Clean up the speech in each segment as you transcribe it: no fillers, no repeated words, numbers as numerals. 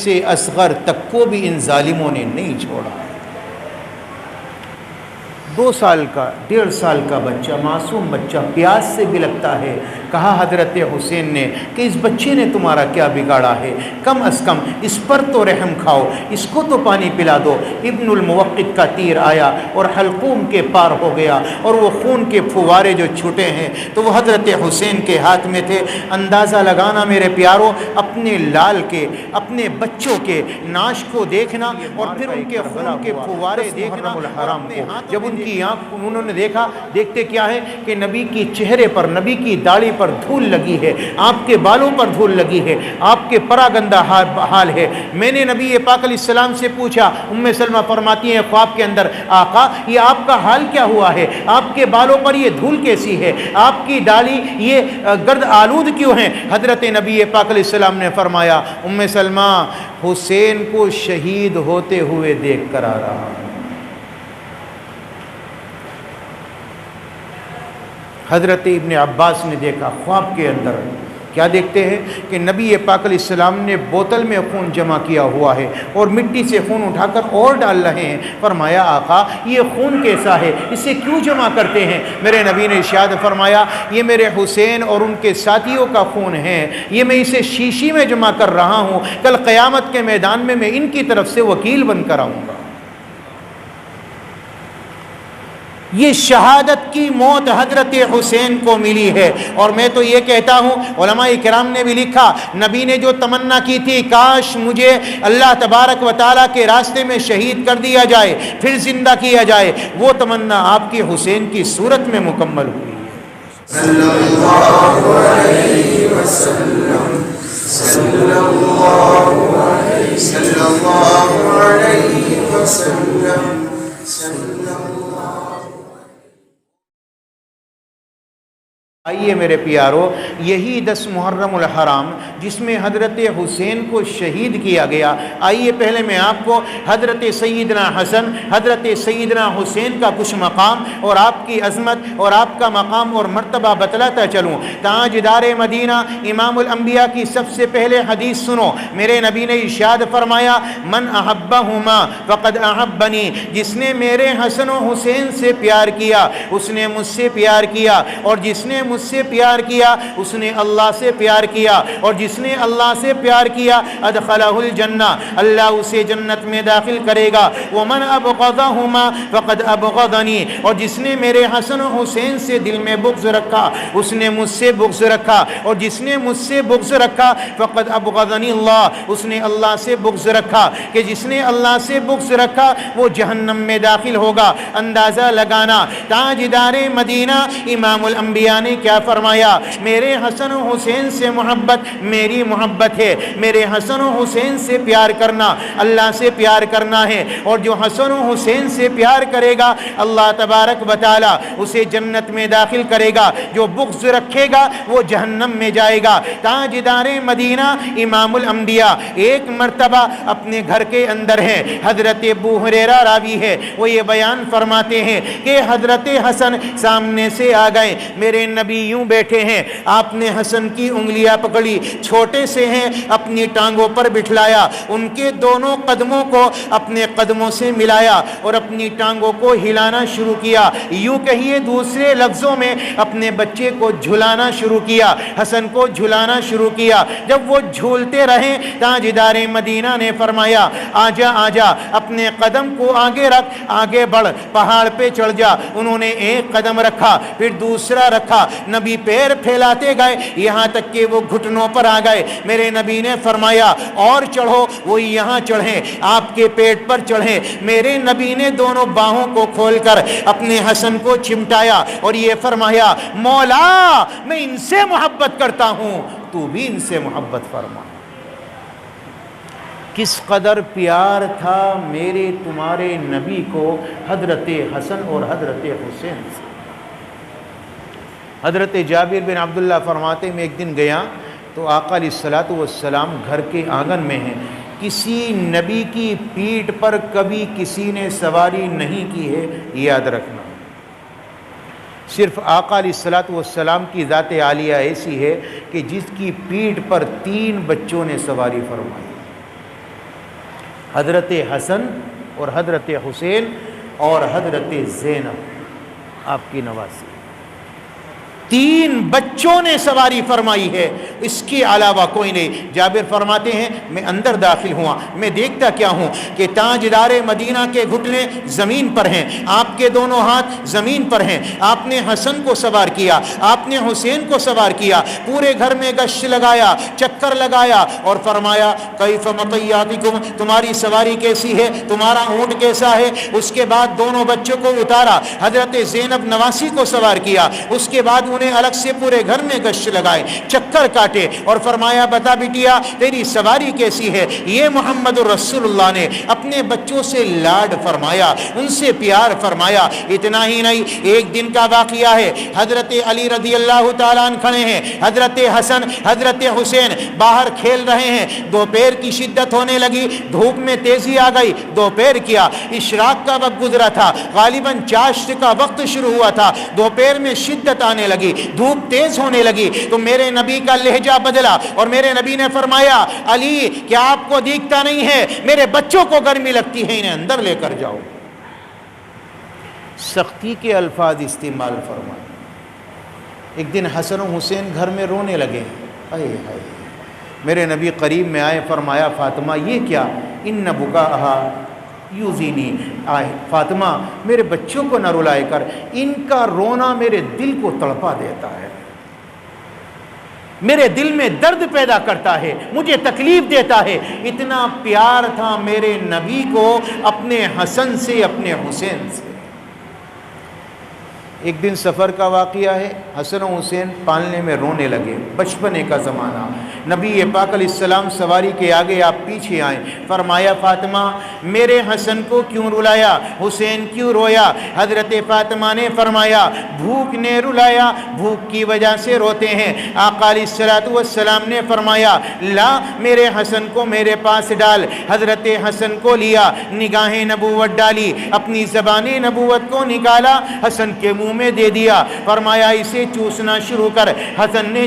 سے اصغر تک کو بھی ان ظالموں نے نہیں چھوڑا۔ 2 سال کا 1.5 سال کا بچہ، معصوم بچہ پیاس سے بلکتا ہے۔ کہا حضرت حسین نے کہ اس بچے نے تمہارا کیا بگاڑا ہے، کم از کم اس پر تو رحم کھاؤ، اس کو تو پانی پلا دو۔ ابن الموقد کا تیر آیا اور حلقوم کے پار ہو گیا، اور وہ خون کے پھوارے جو چھوٹے ہیں تو وہ حضرت حسین کے ہاتھ میں تھے۔ اندازہ لگانا میرے پیاروں، اپنے لال کے، اپنے بچوں کے ناش کو دیکھنا اور پھر ان کے خون کے پھوارے دیکھنا الحرام کو۔ جب ان کی آنکھ انہوں نے دیکھا، دیکھتے کیا ہے کہ نبی کی چہرے پر، نبی کی داڑھی پر دھول لگی ہے، آپ کے بالوں پر دھول لگی ہے، آپ کے پراگندہ حال ہے۔ میں نے نبی پاک علیہ السلام سے پوچھا، ام سلمہ فرماتی ہیں خواب کے اندر، آقا یہ آپ کا حال کیا ہوا ہے، آپ کے بالوں پر یہ دھول کیسی ہے، آپ کی داڑھی یہ گرد آلود کیوں ہیں؟ حضرت نبی پاک علیہ السلام نے فرمایا، ام سلمہ حسین کو شہید ہوتے ہوئے دیکھ کر آ رہا ہوں۔ حضرت ابن عباس نے دیکھا خواب کے اندر، کیا دیکھتے ہیں کہ نبی پاک علیہ السلام نے بوتل میں خون جمع کیا ہوا ہے اور مٹی سے خون اٹھا کر اور ڈال رہے ہیں۔ فرمایا آقا یہ خون کیسا ہے، اسے کیوں جمع کرتے ہیں؟ میرے نبی نے ارشاد فرمایا یہ میرے حسین اور ان کے ساتھیوں کا خون ہے، یہ میں اسے شیشی میں جمع کر رہا ہوں، کل قیامت کے میدان میں ان کی طرف سے وکیل بن کر آؤں گا۔ یہ شہادت کی موت حضرت حسین کو ملی ہے۔ اور میں تو یہ کہتا ہوں، علماء کرام نے بھی لکھا، نبی نے جو تمنا کی تھی کاش مجھے اللہ تبارک و تعالیٰ کے راستے میں شہید کر دیا جائے، پھر زندہ کیا جائے، وہ تمنا آپ کے حسین کی صورت میں مکمل ہوئی ہے۔ صلی اللہ علیہ وسلم، صلی اللہ علیہ وسلم، صلی اللہ۔ آئیے میرے پیارو، یہی 10 محرم الحرام جس میں حضرت حسین کو شہید کیا گیا، آئیے پہلے میں آپ کو حضرت سیدنا حسن، حضرت سیدنا حسین کا کچھ مقام اور آپ کی عظمت اور آپ کا مقام اور مرتبہ بتلاتا چلوں۔ تاجدار مدینہ امام الانبیاء کی سب سے پہلے حدیث سنو، میرے نبی نے ارشاد فرمایا، من احبہما فقد احبنی، جس نے میرے حسن و حسین سے پیار کیا اس نے مجھ سے پیار کیا، اور جس نے مجھ سے پیار کیا اس نے اللہ سے پیار کیا، اور جس نے اللہ سے پیار کیا ادخلہ الجنہ، اللہ اسے جنت میں داخل کرے گا۔ ومن ابغضہما فقد ابغضنی، اور جس نے میرے حسن و حسین سے دل میں بغض رکھا اس نے مجھ سے بغض رکھا، اور جس نے مجھ سے بغض رکھا فقد ابغضنی اللہ، اس نے اللہ سے بغض رکھا، کہ جس نے اللہ سے بغض رکھا وہ جہنم میں داخل ہوگا۔ اندازہ لگانا، تاجدار مدینہ امام الانبیاء نے کیا فرمایا، میرے حسن و حسین سے محبت میری محبت ہے، میرے حسن و حسین سے پیار کرنا اللہ سے پیار کرنا ہے، اور جو حسن و حسین سے پیار کرے گا اللہ تبارک و تعالی اسے جنت میں داخل کرے گا، جو بغض رکھے گا وہ جہنم میں جائے گا۔ تاجدار مدینہ امام الانبیاء ایک مرتبہ اپنے گھر کے اندر ہیں، حضرت ابو ہریرہ راوی ہے، وہ یہ بیان فرماتے ہیں کہ حضرت حسن سامنے سے آ گئے، میرے نبی یوں بیٹھے ہیں، آپ نے حسن کی انگلیاں پکڑی، چھوٹے سے ہیں اپنی ٹانگوں پر بٹھلایا، ان کے دونوں قدموں کو اپنے قدموں سے ملایا اور اپنی ٹانگوں کو ہلانا شروع کیا، یوں کہیے دوسرے لفظوں میں اپنے بچے کو جھلانا شروع کیا، حسن کو جھلانا شروع کیا۔ جب وہ جھولتے رہے تاجدار مدینہ نے فرمایا آجا آجا، اپنے قدم کو آگے رکھ، آگے بڑھ، پہاڑ پہ چڑھ جا۔ انہوں نے ایک قدم رکھا، پھر دوسرا رکھا، نبی پیر پھیلاتے گئے یہاں تک کہ وہ گھٹنوں پر آ گئے۔ میرے نبی نے فرمایا اور چڑھو، وہ یہاں چڑھیں، آپ کے پیٹ پر چڑھیں۔ میرے نبی نے دونوں باہوں کو کھول کر اپنے حسن کو چمٹایا اور یہ فرمایا مولا میں ان سے محبت کرتا ہوں، تو بھی ان سے محبت فرما۔ کس قدر پیار تھا میرے تمہارے نبی کو حضرت حسن اور حضرت حسین سے۔ حضرت جابر بن عبداللہ فرماتے میں ایک دن گیا تو آقا علیہ الصلوۃ والسلام گھر کے آنگن میں ہیں، کسی نبی کی پیٹھ پر کبھی کسی نے سواری نہیں کی ہے، یاد رکھنا، صرف آقا علیہ الصلوۃ والسلام کی ذات عالیہ ایسی ہے کہ جس کی پیٹھ پر 3 بچوں نے سواری فرمائی۔ حضرت حسن اور حضرت حسین اور حضرت زینب آپ کی نوازی، 3 بچوں نے سواری فرمائی ہے، اس کے علاوہ کوئی نہیں۔ جابر فرماتے ہیں میں اندر داخل ہوا، میں دیکھتا کیا ہوں کہ تاجدار مدینہ کے گھٹنے زمین پر ہیں، آپ کے دونوں ہاتھ زمین پر ہیں، آپ نے حسن کو سوار کیا، آپ نے حسین کو سوار کیا، پورے گھر میں گشت لگایا، چکر لگایا اور فرمایا کیف مطیاتکم، تمہاری سواری کیسی ہے، تمہارا اونٹ کیسا ہے۔ اس کے بعد دونوں بچوں کو اتارا، حضرت زینب نواسی کو سوار کیا، اس کے بعد الگ سے پورے گھر میں گشت لگائے، چکر کاٹے اور فرمایا بتا بیٹیا تیری سواری کیسی ہے۔ یہ محمد رسول اللہ نے اپنے بچوں سے لاڈ فرمایا، ان سے پیار فرمایا۔ اتنا ہی نہیں، ایک دن کا واقعہ ہے، حضرت علی رضی اللہ تعالیٰ عنہ کھڑے ہیں، حضرت حسن حضرت حسین باہر کھیل رہے ہیں، دوپہر کی شدت ہونے لگی، دھوپ میں تیزی آ گئی، دوپہر کیا اشراق کا وقت گزرا تھا، غالباً چاشت کا وقت شروع ہوا تھا، دوپہر میں شدت آنے لگی، دھوپ تیز ہونے لگی، تو میرے نبی کا لہجہ بدلا اور میرے نبی نے فرمایا علی کیا آپ کو دیکھتا نہیں ہے میرے بچوں کو گرمی لگتی ہے، انہیں اندر لے کر جاؤ۔ سختی کے الفاظ استعمال فرمائے۔ ایک دن حسن و حسین گھر میں رونے لگے، ہائے ہائے، میرے نبی قریب میں آئے، فرمایا فاطمہ یہ کیا، ان بکاہا یوزینی، آئے فاطمہ میرے بچوں کو نہ رلائے کر، ان کا رونا میرے دل کو تڑپا دیتا ہے، میرے دل میں درد پیدا کرتا ہے، مجھے تکلیف دیتا ہے۔ اتنا پیار تھا میرے نبی کو اپنے حسن سے، اپنے حسین سے۔ ایک دن سفر کا واقعہ ہے، حسن و حسین پالنے میں رونے لگے، بچپنے کا زمانہ، نبی پاک علیہ السلام سواری کے آگے آپ پیچھے آئیں، فرمایا فاطمہ میرے حسن کو کیوں رلایا، حسین کیوں رویا؟ حضرت فاطمہ نے فرمایا بھوک نے رلایا، بھوک کی وجہ سے روتے ہیں۔ آقا علیہ السلام نے فرمایا لا میرے حسن کو میرے پاس ڈال۔ حضرت حسن کو لیا، نگاہ نبوت ڈالی، اپنی زبان نبوت کو نکالا، حسن کے منہ میں دے دیا، فرمایا اسے چوسنا شروع کر۔ حسن نے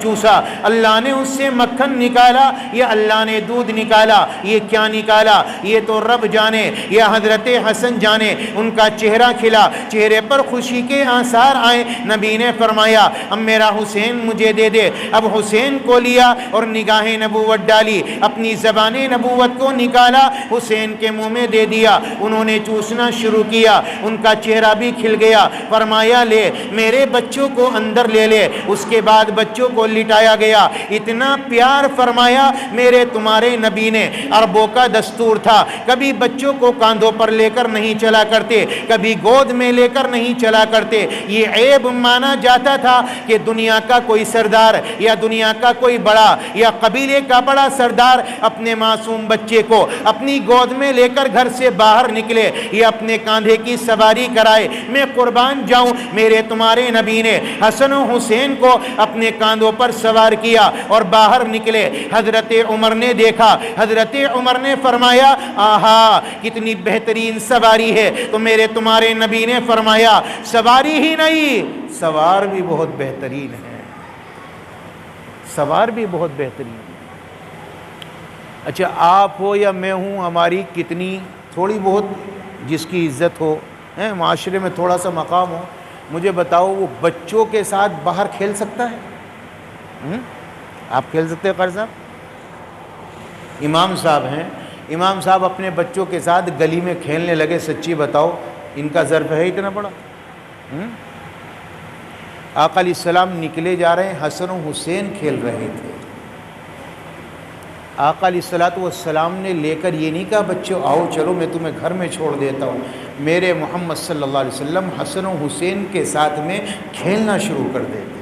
چوسا، اللہ نے اس سے مکھن نکالا یا اللہ نے دودھ نکالا، یہ کیا نکالا یہ تو رب جانے یا حضرت حسن جانے۔ ان کا چہرہ کھلا، چہرے پر خوشی کے آثار آئے۔ نبی نے فرمایا اب میرا حسین مجھے دے دے۔ اب حسین کو لیا اور نگاہ نبوت ڈالی، اپنی زبان نبوت کو نکالا، حسین کے منہ میں دے دیا، انہوں نے چوسنا شروع کیا، ان کا چہرہ بھی کھل گیا۔ فرمایا لے میرے بچوں کو اندر لے لے۔ اس کے بعد بچوں کو لٹایا گیا، اتنا پیار فرمایا میرے تمہارے نبی نے۔ عربوں کا دستور تھا کبھی بچوں کو کاندھوں پر لے کر نہیں چلا کرتے، کبھی گود میں لے کر نہیں چلا کرتے، یہ عیب مانا جاتا تھا کہ دنیا کا کوئی سردار یا دنیا کا کوئی بڑا یا قبیلے کا بڑا سردار اپنے معصوم بچے کو اپنی گود میں لے کر گھر سے باہر نکلے یا اپنے کاندھے کی سواری کرائے۔ میں قربان جاؤں میرے تمہارے نبی نے حسن و حسین کو اپنے کاندھوں پر سوار کیا اور باہر نکلے۔ حضرت عمر نے دیکھا، حضرت عمر نے فرمایا آہا کتنی بہترین سواری ہے، تو میرے تمہارے نبی نے فرمایا سواری ہی نہیں سوار بھی بہت بہترین ہے، سوار بھی بہت بہترین ہے۔ اچھا آپ ہو یا میں ہوں، ہماری کتنی تھوڑی بہت جس کی عزت ہو، معاشرے میں تھوڑا سا مقام ہو، مجھے بتاؤ وہ بچوں کے ساتھ باہر کھیل سکتا ہے؟ آپ کھیل سکتے ہیں قاری صاحب؟ امام صاحب ہیں، امام صاحب اپنے بچوں کے ساتھ گلی میں کھیلنے لگے، سچی بتاؤ ان کا ظرف ہے اتنا بڑا؟ آقا علیہ السلام نکلے جا رہے ہیں، حسن و حسین کھیل رہے تھے۔ آقا علیہ السلام نے لے کر یہ نہیں کہا بچوں آؤ چلو میں تمہیں گھر میں چھوڑ دیتا ہوں، میرے محمد صلی اللہ علیہ وسلم حسن و حسین کے ساتھ میں کھیلنا شروع کر دیتے۔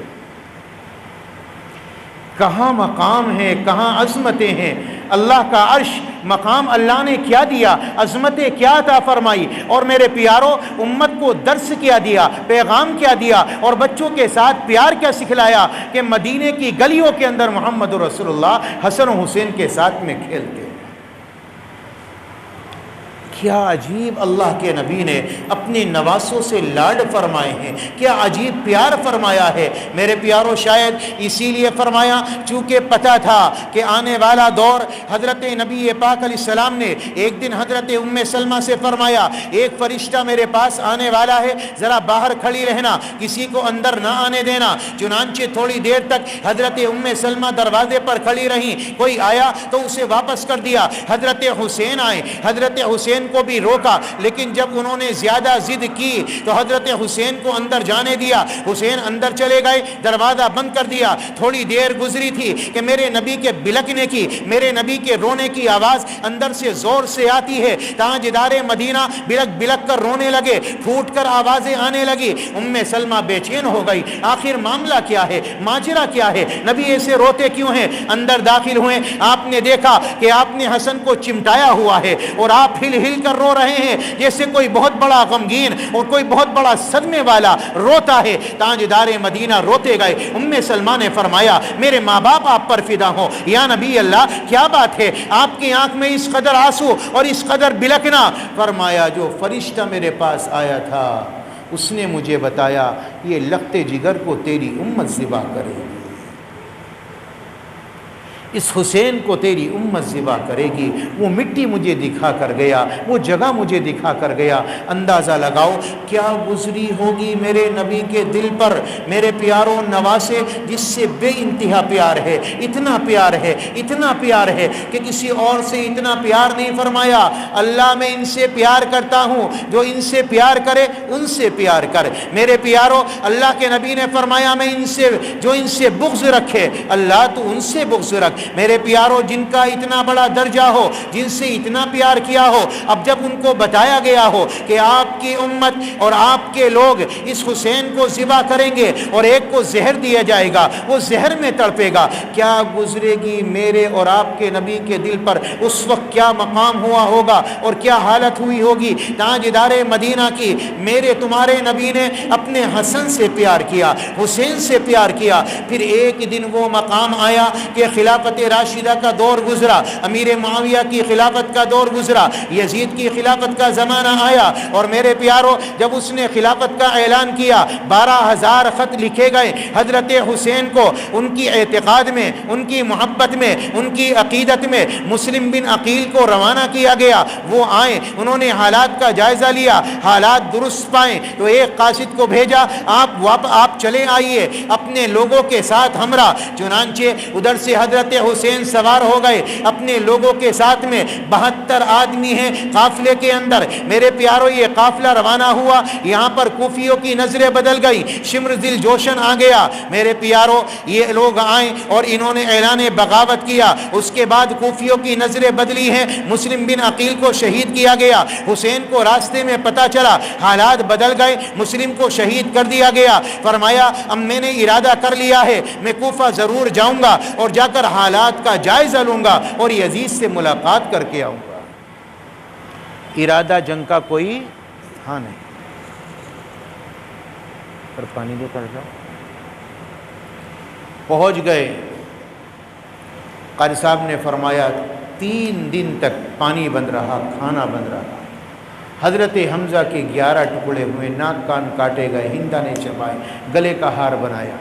کہاں مقام ہے، کہاں عظمتیں ہیں، اللہ کا عرش مقام اللہ نے کیا دیا، عظمتیں کیا عطا فرمائی، اور میرے پیاروں امت کو درس کیا دیا، پیغام کیا دیا، اور بچوں کے ساتھ پیار کیا سکھلایا کہ مدینے کی گلیوں کے اندر محمد رسول اللہ حسن و حسین کے ساتھ میں کھیلتے، کیا عجیب اللہ کے نبی نے اپنے نواسوں سے لاڈ فرمائے ہیں، کیا عجیب پیار فرمایا ہے میرے پیاروں۔ شاید اسی لیے فرمایا چونکہ پتہ تھا کہ آنے والا دور، حضرت نبی پاک علیہ السلام نے ایک دن حضرت ام سلمہ سے فرمایا ایک فرشتہ میرے پاس آنے والا ہے، ذرا باہر کھڑی رہنا، کسی کو اندر نہ آنے دینا۔ چنانچہ تھوڑی دیر تک حضرت ام سلمہ دروازے پر کھڑی رہیں، کوئی آیا تو اسے واپس کر دیا۔ حضرت حسین آئے، حضرت حسین کو بھی روکا، لیکن جب انہوں نے زیادہ ضد کی تو حضرت حسین کو اندر جانے دیا۔ حسین اندر چلے گئے، دروازہ بند کر دیا۔ تھوڑی دیر گزری تھی کہ میرے نبی کے بلکنے کی، میرے نبی کے رونے کی آواز اندر سے زور سے آتی ہے۔ تاجدار مدینہ بلک بلک کر رونے لگے، پھوٹ کر آوازیں آنے لگی۔ ام سلمہ بے چین ہو گئی، آخر معاملہ کیا ہے، ماجرا کیا ہے، نبی ایسے روتے کیوں ہیں؟ اندر داخل ہوئے، آپ نے دیکھا کہ آپ نے حسن کو چمٹایا ہوا ہے اور آپ ہل ہل کر رو رہے ہیں جیسے کوئی بہت بڑا غمگین اور کوئی بہت بڑا صدمے والا روتا ہے۔ تاجدار مدینہ روتے گئے۔ ام سلمہ نے فرمایا میرے ماں باپ آپ پر فدا ہوں، یا نبی اللہ کیا بات ہے، آپ کی آنکھ میں اس قدر آنسو اور اس قدر بلکنا؟ فرمایا جو فرشتہ میرے پاس آیا تھا اس نے مجھے بتایا یہ لخت جگر کو تیری امت ذبح کرے گی، اس حسین کو تیری امت ذبح کرے گی۔ وہ مٹی مجھے دکھا کر گیا، وہ جگہ مجھے دکھا کر گیا۔ اندازہ لگاؤ کیا گزری ہوگی میرے نبی کے دل پر، میرے پیاروں نواسے جس سے بے انتہا پیار ہے، اتنا پیار ہے، اتنا پیار ہے کہ کسی اور سے اتنا پیار نہیں فرمایا۔ اللہ میں ان سے پیار کرتا ہوں، جو ان سے پیار کرے ان سے پیار کر۔ میرے پیاروں اللہ کے نبی نے فرمایا میں ان سے، جو ان سے بغض رکھے اللہ تو ان سے بغض رکھ۔ میرے پیاروں جن کا اتنا بڑا درجہ ہو، جن سے اتنا پیار کیا ہو، اب جب ان کو بتایا گیا ہو کہ آپ کی امت اور آپ کے لوگ اس حسین کو ذبح کریں گے اور ایک کو زہر دیا جائے گا، وہ زہر میں تڑپے گا، کیا گزرے گی میرے اور آپ کے نبی کے دل پر؟ اس وقت کیا مقام ہوا ہوگا اور کیا حالت ہوئی ہوگی تاجدار مدینہ کی؟ میرے تمہارے نبی نے اپنے حسن سے پیار کیا، حسین سے پیار کیا۔ پھر ایک دن وہ مقام آیا کہ خلافت راشدہ کا دور گزرا، امیر معاویہ کی خلافت کا دور گزرا، یزید کی خلافت کا زمانہ آیا، اور میرے پیاروں جب اس نے خلافت کا اعلان کیا 12,000 خط لکھے گئے حضرت حسین کو، ان کی اعتقاد میں، ان کی محبت میں، ان کی عقیدت میں۔ مسلم بن عقیل کو روانہ کیا گیا، وہ آئے، انہوں نے حالات کا جائزہ لیا، حالات درست پائیں تو ایک قاصد کو بھیجا آپ چلے آئیے اپنے لوگوں کے ساتھ ہمراہ۔ چنانچہ ادھر سے حضرت حسین سوار ہو گئے اپنے لوگوں کے ساتھ میں، 72 آدمی ہیں قافلے کے اندر۔ میرے پیاروں یہ قافلہ روانہ ہوا، یہاں پر کوفیوں کی نظریں بدل گئی، شمر دل جوشن آ گیا۔ میرے پیاروں یہ لوگ آئیں اور انہوں نے اعلان بغاوت کیا، اس کے بعد کوفیوں کی نظریں بدلی ہیں، مسلم بن عقیل کو شہید کیا گیا۔ حسین کو راستے میں پتہ چلا حالات بدل گئے، مسلم کو شہید کر دیا گیا۔ فرمایا اب میں نے ارادہ کر لیا ہے میں کوفہ ضرور جاؤں گا اور جا کر حالات کا جائزہ لوں گا اور یزید سے ملاقات کر کے آؤں گا۔ ارادہ جنگ کا کوئی ہاں نہیں، پر پانی دے کر جاؤ۔ پہنچ گئے، قاری صاحب نے فرمایا 3 دن تک پانی بند رہا، کھانا بند رہا۔ حضرت حمزہ کے 11 ٹکڑے ہوئے، ناک کان کاٹے گئے، ہندانے چبائے، گلے کا ہار بنایا۔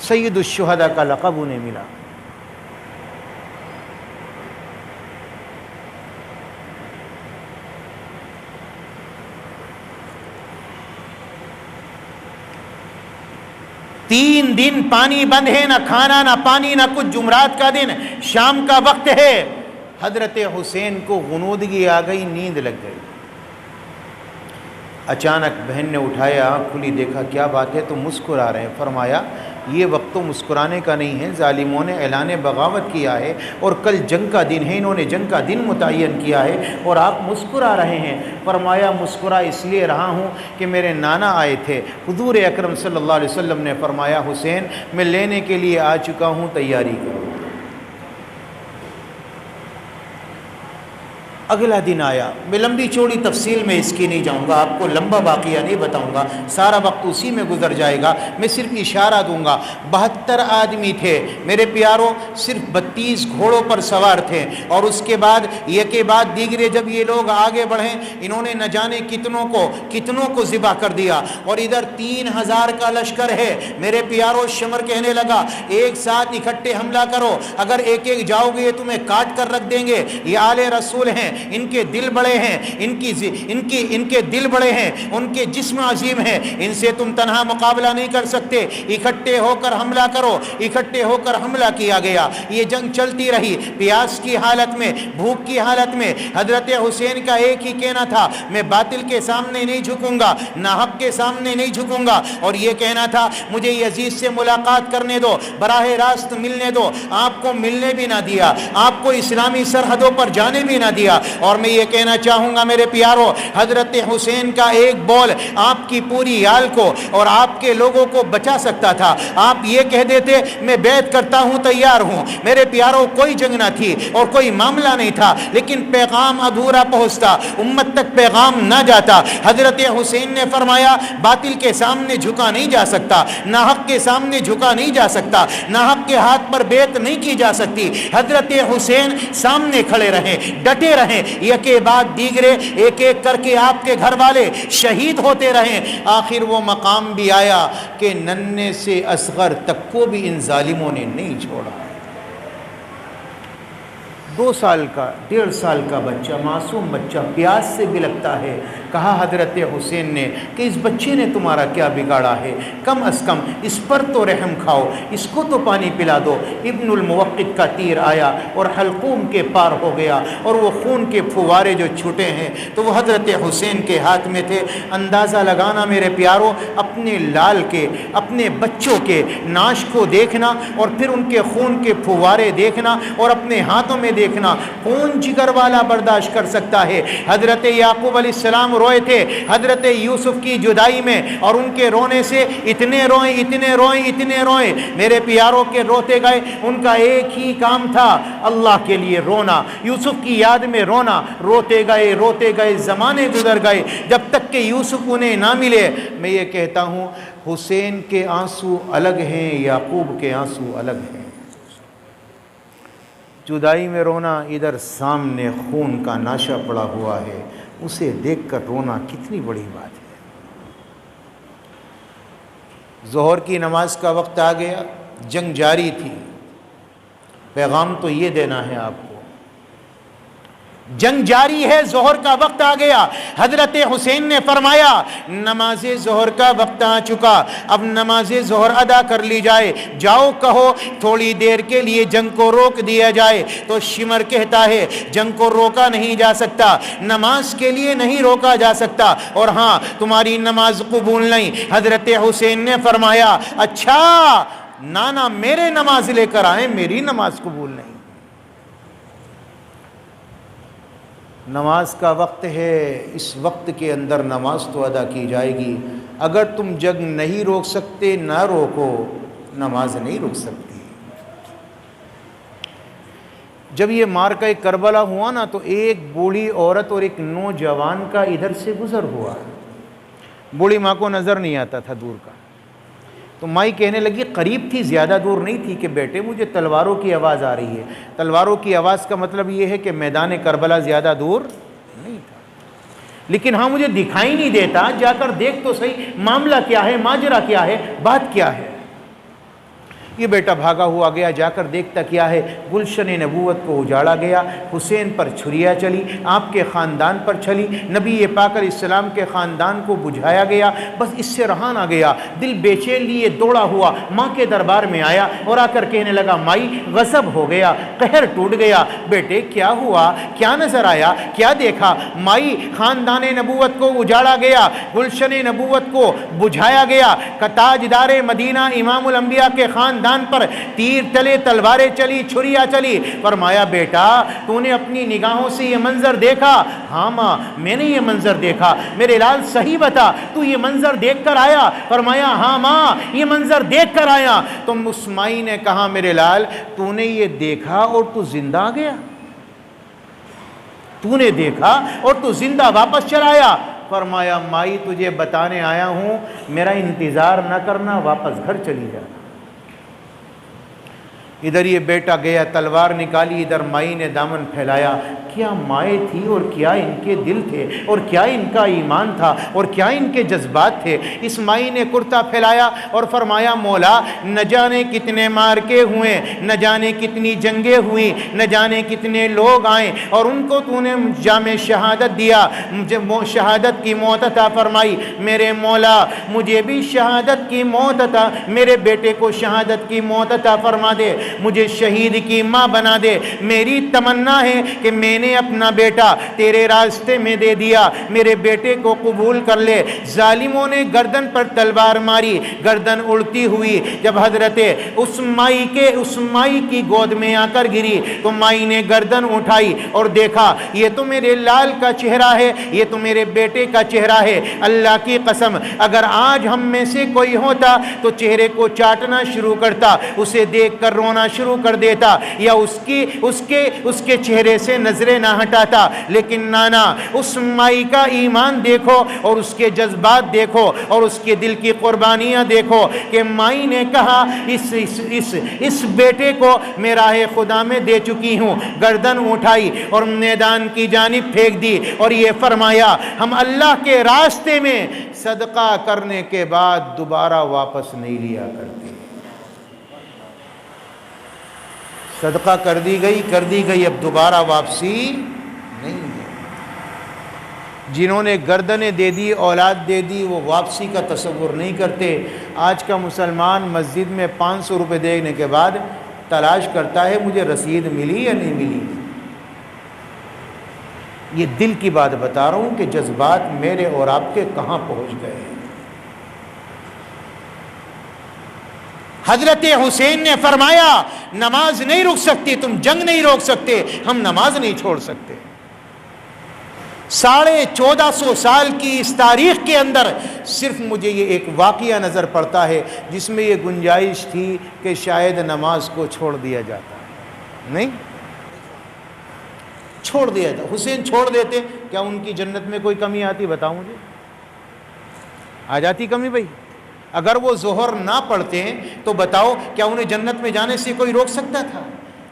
سید الشہداء کا لقب انہیں ملا۔ تین دن پانی بند ہے، نہ کھانا نہ پانی نہ کچھ، جمعرات کا دن، شام کا وقت ہے۔ حضرت حسین کو غنودگی آ گئی، نیند لگ گئی۔ اچانک بہن نے اٹھایا، آنکھ کھلی، دیکھا کیا بات ہے، تو مسکرا رہے ہیں۔ فرمایا یہ وقت تو مسکرانے کا نہیں ہے، ظالموں نے اعلان بغاوت کیا ہے اور کل جنگ کا دن ہے، انہوں نے جنگ کا دن متعین کیا ہے اور آپ مسکرا رہے ہیں۔ فرمایا مسکرا اس لیے رہا ہوں کہ میرے نانا آئے تھے، حضور اکرم صلی اللہ علیہ وسلم نے فرمایا حسین میں لینے کے لیے آ چکا ہوں، تیاری کرو۔ اگلا دن آیا. میں لمبی چوڑی تفصیل میں اس کی نہیں جاؤں گا، آپ کو لمبا واقعہ نہیں بتاؤں گا، سارا وقت اسی میں گزر جائے گا. میں صرف اشارہ دوں گا. 72 آدمی تھے میرے پیاروں، صرف 32 گھوڑوں پر سوار تھے. اور اس کے بعد یہ کے بعد دیگرے جب یہ لوگ آگے بڑھیں، انہوں نے نہ جانے کتنوں کو ذبح کر دیا. اور ادھر 3000 کا لشکر ہے میرے پیاروں. شمر کہنے لگا ایک ساتھ اکٹھے حملہ کرو، اگر ایک ایک جاؤ گے تمہیں کاٹ کر رکھ دیں گے. یہ آل رسول ہیں، ان کے دل بڑے ہیں، ان کے دل بڑے ہیں، ان کے جسم عظیم ہیں، ان سے تم تنہا مقابلہ نہیں کر سکتے، اکٹھے ہو کر حملہ کرو. اکٹھے ہو کر حملہ کیا گیا. یہ جنگ چلتی رہی. پیاس کی حالت میں، بھوک کی حالت میں حضرت حسین کا ایک ہی کہنا تھا، میں باطل کے سامنے نہیں جھکوں گا، ناحق کے سامنے نہیں جھکوں گا. اور یہ کہنا تھا مجھے یزید سے ملاقات کرنے دو، براہ راست ملنے دو. آپ کو ملنے بھی نہ دیا، آپ کو اسلامی سرحدوں پر جانے بھی نہ دیا. اور میں یہ کہنا چاہوں گا میرے پیاروں، حضرت حسین کا ایک بول آپ کی پوری آل کو اور آپ کے لوگوں کو بچا سکتا تھا. آپ یہ کہہ دیتے میں بیعت کرتا ہوں، تیار ہوں. میرے پیاروں کوئی جنگ نہ تھی اور کوئی معاملہ نہیں تھا، لیکن پیغام ادھورا پہنچتا، امت تک پیغام نہ جاتا. حضرت حسین نے فرمایا باطل کے سامنے جھکا نہیں جا سکتا، ناحق کے سامنے جھکا نہیں جا سکتا، ناحق کے ہاتھ پر بیعت نہیں کی جا سکتی. حضرت حسین سامنے کھڑے رہیں، ڈٹے رہیں. یک بعد دیگرے ایک ایک کر کے آپ کے گھر والے شہید ہوتے رہیں. آخر وہ مقام بھی آیا کہ ننھے سے اصغر تک کو بھی ان ظالموں نے نہیں چھوڑا. 2 سال کا 1.5 سال کا بچہ، معصوم بچہ پیاس سے بلکتا ہے. کہا حضرت حسین نے کہ اس بچے نے تمہارا کیا بگاڑا ہے، کم از کم اس پر تو رحم کھاؤ، اس کو تو پانی پلا دو. ابن الموقد کا تیر آیا اور حلقوم کے پار ہو گیا، اور وہ خون کے پھوارے جو چھوٹے ہیں تو وہ حضرت حسین کے ہاتھ میں تھے. اندازہ لگانا میرے پیاروں، اپنے لال کے، اپنے بچوں کے ناش کو دیکھنا اور پھر ان کے خون کے پھوارے دیکھنا اور اپنے ہاتھوں میں دیکھنا، کون جگر والا برداشت کر سکتا ہے. حضرت یعقوب علیہ السلام روئے تھے حضرت یوسف کی جدائی میں، اور ان کے رونے سے اتنے روئے میرے پیاروں کے روتے گئے. ان کا ایک ہی کام تھا، اللہ کے لیے رونا، یوسف کی یاد میں رونا. روتے گئے زمانے گزر گئے جب تک کہ یوسف انہیں نہ ملے. میں یہ کہتا ہوں حسین کے آنسو الگ ہیں، یعقوب کے آنسو الگ ہیں. جدائی میں رونا، ادھر سامنے خون کا ناشا پڑا ہوا ہے، اسے دیکھ کر رونا کتنی بڑی بات ہے. ظہر کی نماز کا وقت آ گیا، جنگ جاری تھی. پیغام تو یہ دینا ہے آپ کو، جنگ جاری ہے، ظہر کا وقت آ گیا. حضرت حسین نے فرمایا نماز ظہر کا وقت آ چکا، اب نماز ظہر ادا کر لی جائے. جاؤ کہو تھوڑی دیر کے لیے جنگ کو روک دیا جائے. تو شمر کہتا ہے جنگ کو روکا نہیں جا سکتا، نماز کے لیے نہیں روکا جا سکتا، اور ہاں تمہاری نماز قبول نہیں. حضرت حسین نے فرمایا اچھا نانا میرے نماز لے کر آئیں، میری نماز قبول نہیں. نماز کا وقت ہے، اس وقت کے اندر نماز تو ادا کی جائے گی. اگر تم جنگ نہیں روک سکتے نہ روکو، نماز نہیں رک سکتی. جب یہ مارکہ کربلا ہوا نا تو ایک بوڑھی عورت اور ایک نوجوان کا ادھر سے گزر ہوا. بوڑھی ماں کو نظر نہیں آتا تھا دور کا، تو مائی کہنے لگی، قریب تھی زیادہ دور نہیں تھی، کہ بیٹے مجھے تلواروں کی آواز آ رہی ہے. تلواروں کی آواز کا مطلب یہ ہے کہ میدان کربلا زیادہ دور نہیں تھا، لیکن ہاں مجھے دکھائی نہیں دیتا، جا کر دیکھ تو صحیح معاملہ کیا ہے، ماجرا کیا ہے، بات کیا ہے. یہ بیٹا بھاگا ہوا گیا، جا کر دیکھتا کیا ہے، گلشن نبوت کو اجاڑا گیا. حسین پر چھریا چلی، آپ کے خاندان پر چلی، نبی پاک علیہ السلام کے خاندان کو بجھایا گیا. بس اس سے رہا نہ گیا، دل بے چین لیے دوڑا ہوا ماں کے دربار میں آیا اور آ کر کہنے لگا مائی غضب ہو گیا، قہر ٹوٹ گیا. بیٹے کیا ہوا، کیا نظر آیا، کیا دیکھا؟ مائی خاندان نبوت کو اجاڑا گیا، گلشن نبوت کو بجھایا گیا. تاجدار مدینہ امام الانبیاء کے خاندان پر تیر چلے، تلواریں چلی، چھریا چلی. فرمایا بیٹا تو نے اپنی نگاہوں سے یہ منظر دیکھا؟ ہاں ماں میں نے یہ منظر دیکھا. میرے لال صحیح بتا تو یہ منظر دیکھ کر آیا؟ فرمایا ہاں ماں یہ منظر دیکھ کر آیا. تو اس مائی نے کہا میرے لال تو نے یہ دیکھا اور تو زندہ آ گیا؟ تو نے دیکھا اور تو زندہ واپس چلایا؟ فرمایا مائی تجھے بتانے آیا ہوں، میرا انتظار نہ کرنا، واپس گھر چلی جا۔ ادھر یہ بیٹا گیا، تلوار نکالی، ادھر مائی نے دامن پھیلایا۔ کیا مائیں تھی اور کیا ان کے دل تھے، اور کیا ان کا ایمان تھا، اور کیا ان کے جذبات تھے۔ اس مائی نے کرتا پھیلایا اور فرمایا مولا نہ جانے کتنے مارکے ہوئے، نہ جانے کتنی جنگیں ہوئی، نہ جانے کتنے لوگ آئے اور ان کو تو نے جام شہادت دیا، مجھے شہادت کی موت عطا فرمائی۔ میرے مولا مجھے بھی شہادت کی موت عطا، میرے بیٹے کو شہادت کی موت عطا فرما دے، مجھے شہید کی ماں بنا دے۔ میری تمنا ہے کہ میں نے اپنا بیٹا تیرے راستے میں دے دیا، میرے بیٹے کو قبول کر لے۔ ظالموں نے گردن پر تلوار ماری، گردن اڑتی ہوئی جب حضرت اس مائی کی گود میں آ کر گری تو مائی نے گردن اٹھائی اور دیکھا یہ تو میرے لال کا چہرہ ہے، یہ تو میرے بیٹے کا چہرہ ہے۔ اللہ کی قسم اگر آج ہم میں سے کوئی ہوتا تو چہرے کو چاٹنا شروع کرتا، اسے دیکھ کر رونا شروع کر دیتا، یا اس کے چہرے سے نظریں نہ ہٹاتا۔ لیکن نانا اس مائی کا ایمان دیکھو اور اس کے جذبات دیکھو اور اس کے دل کی قربانیاں دیکھو کہ مائی نے کہا اس بیٹے کو میں راہ خدا میں دے چکی ہوں۔ گردن اٹھائی اور میدان کی جانب پھینک دی اور یہ فرمایا ہم اللہ کے راستے میں صدقہ کرنے کے بعد دوبارہ واپس نہیں لیا کرتے۔ صدقہ کر دی گئی، اب دوبارہ واپسی نہیں ہے۔ جنہوں نے گردنیں دے دی، اولاد دے دی، وہ واپسی کا تصور نہیں کرتے۔ آج کا مسلمان مسجد میں 500 روپے دینے کے بعد تلاش کرتا ہے مجھے رسید ملی یا نہیں ملی۔ یہ دل کی بات بتا رہا ہوں کہ جذبات میرے اور آپ کے کہاں پہنچ گئے ہیں۔ حضرت حسین نے فرمایا نماز نہیں رک سکتی، تم جنگ نہیں روک سکتے، ہم نماز نہیں چھوڑ سکتے۔ 1450 سال کی اس تاریخ کے اندر صرف مجھے یہ ایک واقعہ نظر پڑتا ہے جس میں یہ گنجائش تھی کہ شاید نماز کو چھوڑ دیا جاتا، نہیں چھوڑ دیا تھا۔ حسین چھوڑ دیتے کیا ان کی جنت میں کوئی کمی آتی؟ بتاؤ مجھے، آ جاتی کمی بھائی؟ اگر وہ ظہر نہ پڑھتے تو بتاؤ کیا انہیں جنت میں جانے سے کوئی روک سکتا تھا؟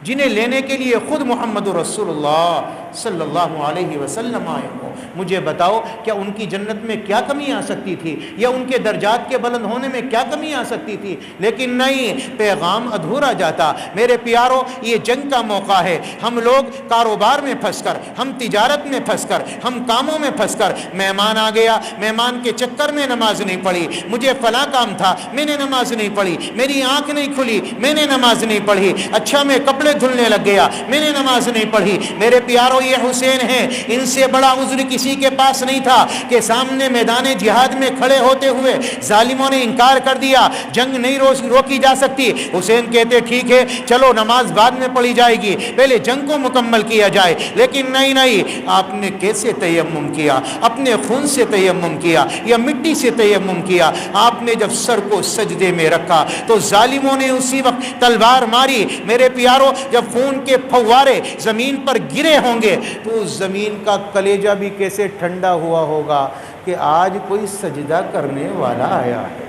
جنہیں لینے کے لیے خود محمد رسول اللہ صلی اللہ علیہ وسلم آئے ہوں، مجھے بتاؤ کیا ان کی جنت میں کیا کمی آ سکتی تھی، یا ان کے درجات کے بلند ہونے میں کیا کمی آ سکتی تھی؟ لیکن نہیں، پیغام ادھورا جاتا۔ میرے پیارو یہ جنگ کا موقع ہے، ہم لوگ کاروبار میں پھنس کر، ہم تجارت میں پھنس کر، ہم کاموں میں پھنس کر، مہمان آ گیا، مہمان کے چکر میں نماز نہیں پڑھی، مجھے فلاں کام تھا میں نے نماز نہیں پڑھی، میری آنکھ نہیں کھلی میں نے نماز نہیں پڑھی، اچھا میں کپڑے دھلنے لگ گیا میں نے نماز نہیں پڑھی۔ میرے پیارو یہ حسین ہیں، ان سے بڑا عذر کسی کے پاس نہیں تھا کہ سامنے میدان جہاد میں کھڑے ہوتے ہوئے ظالموں نے انکار کر دیا، جنگ نہیں روکی جا سکتی۔ حسین کہتے ٹھیک ہے چلو نماز بعد میں پڑھی جائے گی، پہلے جنگ کو مکمل کیا جائے۔ لیکن نہیں، آپ نے کیسے تیمم کیا؟ اپنے خون سے تیمم کیا یا مٹی سے تیمم کیا؟ آپ نے جب سر کو سجدے میں رکھا تو ظالموں نے اسی وقت تلوار ماری۔ میرے پیارو جب خون کے پھوارے زمین پر گرے ہوں گے تو زمین کا کلیجہ بھی کیسے ٹھنڈا ہوا ہوگا کہ آج کوئی سجدہ کرنے والا آیا ہے،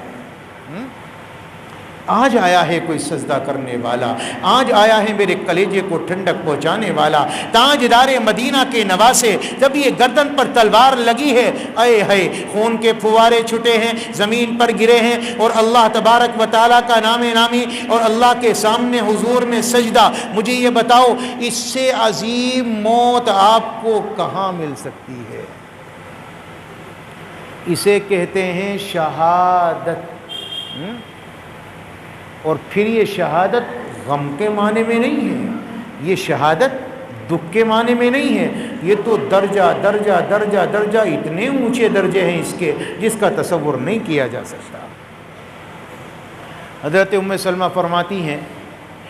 آج آیا ہے کوئی سجدہ کرنے والا، آج آیا ہے میرے کلیجے کو ٹھنڈک پہنچانے والا، تاجدار مدینہ کے نواسے۔ جب یہ گردن پر تلوار لگی ہے، اے ہے خون کے پھوارے چھٹے ہیں، زمین پر گرے ہیں، اور اللہ تبارک و تعالیٰ کا نام نامی اور اللہ کے سامنے حضور میں سجدہ۔ مجھے یہ بتاؤ اس سے عظیم موت آپ کو کہاں مل سکتی ہے؟ اسے کہتے ہیں شہادت۔ اور پھر یہ شہادت غم کے معنی میں نہیں ہے، یہ شہادت دکھ کے معنی میں نہیں ہے، یہ تو درجہ درجہ درجہ درجہ اتنے اونچے درجے ہیں اس کے جس کا تصور نہیں کیا جا سکتا۔ حضرت ام سلمہ فرماتی ہیں